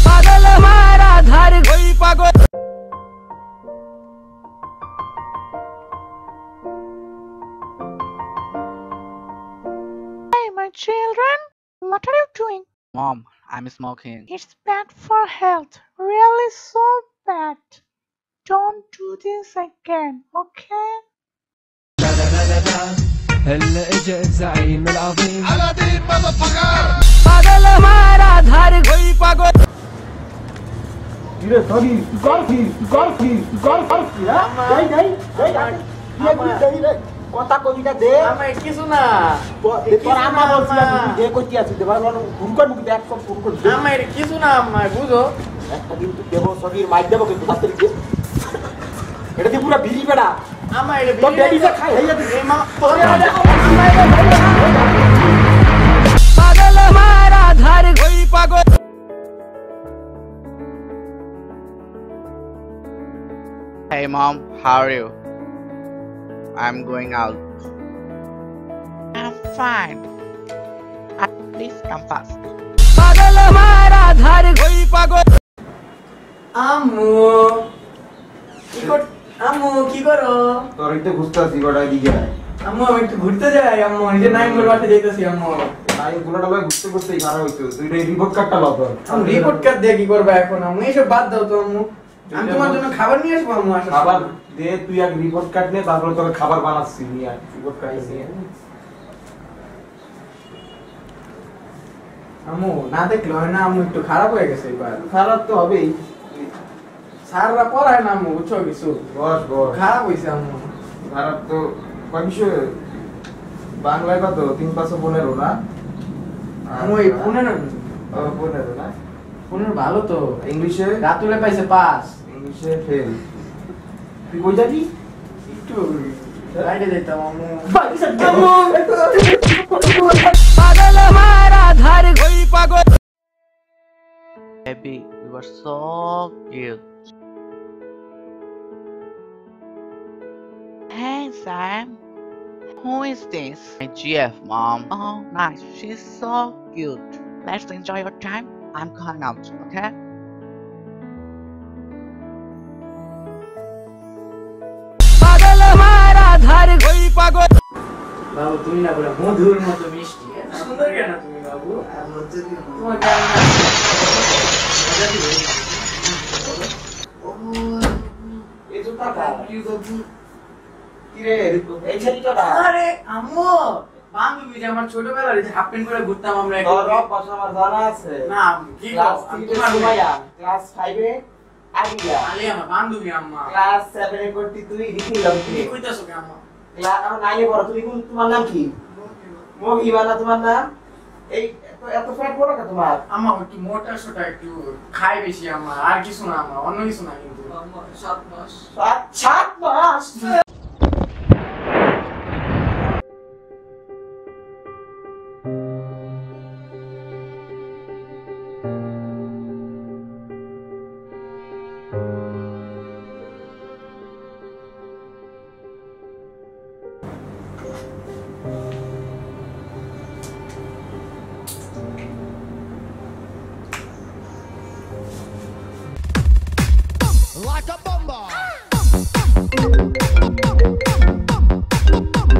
पागल हमारा धार कोई पागल। Hey, my children, what are you doing? Mom, I'm smoking. It's bad for health. Really so bad. Don't do this again, okay? هلا اجا الزعيم العظيم पागल हमारा धार कोई पागल। Gire sorry, golfi, dai. কথা কবিতা দে আমার কিছু না তোর আমা বলছি দে কইতে আছি দেবার ফোন কর মুকে ব্যাক কর ফোন কর আমার কিছু না আমার বুঝো একটা কিন্তু দেব শরীর মাইর দেব কিন্তু তাড়াতাড়ি দে এটা দি পুরো বিড়ি বেড়া আমার এটা তোর ড্যাডিটা খাই হইয়া দে মা তোর पागल हमारा धार कोई पागल। Hey mom, how are you? I'm going out. I'm fine. Please come fast. पागल हमारा धार कोई पागल। আম্মু কি করো তোর একটু ঘুরতাছি গড়াই দিকে আম্মু আমি একটু ঘুরতে যাই আম্মু এই যে নাইমুর বাড়িতে যাইতেছি আম্মু নাই গুলোটা লয় ঘুরতে খারাপ হইতো তুই এই রিপোর্ট কার্ডটা লও তোর আমি রিপোর্ট কার্ড দিয়ে কি করবে এখন আম্মু এইসব বাদ দাও তো আম্মু আমি তোমার জন্য খাবার নিয়ে আসবো আম্মু আসার খাবার সময়। দে তুই এক রিপোর্ট কার্ড নে তারপর তোর খাবার বানাচ্ছি নিয়ে রিপোর্ট কার্ড নিয়ে আম্মু না দেখলে হয় না আম্মু একটু খারাপ হয়ে গেছে এবার খারাপ তো হবেই স্যাররা পড়ায় না আম্মু বুঝছো কিছু বস খারাপ হয়েছে আম্মু খারাপ তো কয় বিষয় বাংলায় কত 3-5-15 না আম্মু এই ফোনের 15 না ফোনের ভালো তো ইংলিশে রাতুলে পাইছে 5 ইংলিশে ফেল তুই কই যাবি একটু রাইডে যাইতাম আম্মু पागल हमारा धार कोई पागल। Baby, you are so cute. Hey, Sam. Who is this? My GF, mom. Oh, nice. She's so cute. Let's enjoy your time. I'm going out, okay? पागल हमारा धार कोई पागल। বাবু তুমি না পুরো মধুর মতো মিষ্টি এত সুন্দর কেন তুমি বাবু তোমার কেমন এই জুতা কি রে এই ছেলেটা আরে আম্মু বান্ধবী যে আমার ছোটবেলার যে হাফ প্যান্ট করে ঘুরতাম আমরা তোর পাশে আমার জানা আছে না কি ক্লাস তোমার 3 মাইয়া ক্লাস 5 এ আলিয়া আলে আমার বান্ধবী আম্মা ক্লাস 7 এ করতি তুই দিছিলাম তুমি কইতাছো কি আম্মা ক্লাস আমার 9 এ পড়ো তুমি তোমার নাম কি মহিমানা তোমার নাম এই এত ফ্যাট পড়ো না তোমার আম্মা একটু মোটা সোটা একটু খাই বেশি আম্মা আর কিছু না আম্মা অন্য কিছু না কিন্তু আম্মা 7 মাস 7 মাস like a bomber.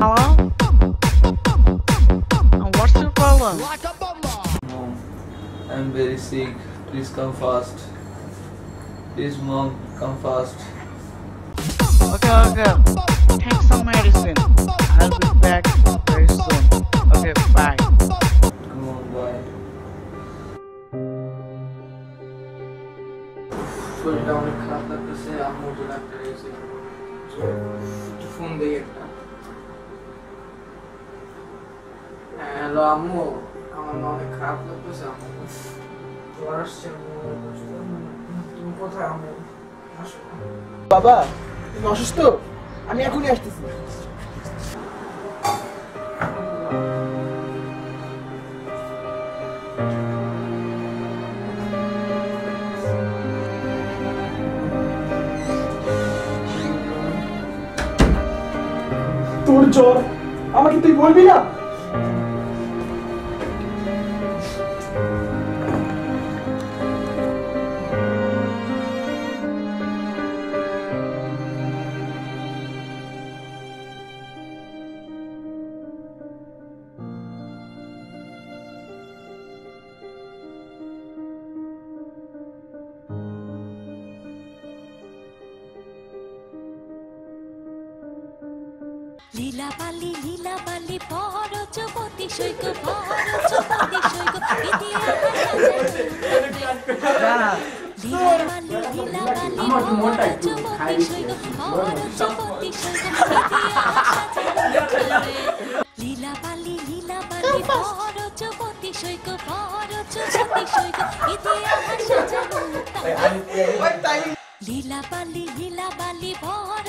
Hello? What's your problem? Like a bomber. Mom, I'm very sick. Please come fast. Please, mom, come fast. Okay. Take some medicine. I'll be back very soon. Okay, bye. Come on, bye. শরীরটা অনেক খারাপ লাগতেছে আম্মু তো doctor এসে phone দেই একটা hello আম্মু আমার না অনেক খারাপ লাগতেছে আম্মু জ্বর আসছে আম্মু তুমি কোথায় আম্মু আসো বাবা তুমি অসুস্থ আমি এখনই আসতেছি তোর জ্বর আমাকে তুই বলবি না? লীলা বালি বড় যুবতী সৈক বড় যুবতী সৈক ইতিহাস লীলা বালি বড় যুবতী সৈক বড় যুবতী সৈক লীলা বালি বড় যুবতী সৈক বড় যুবতী সৈক ইতিহাস লীলা বালি বড়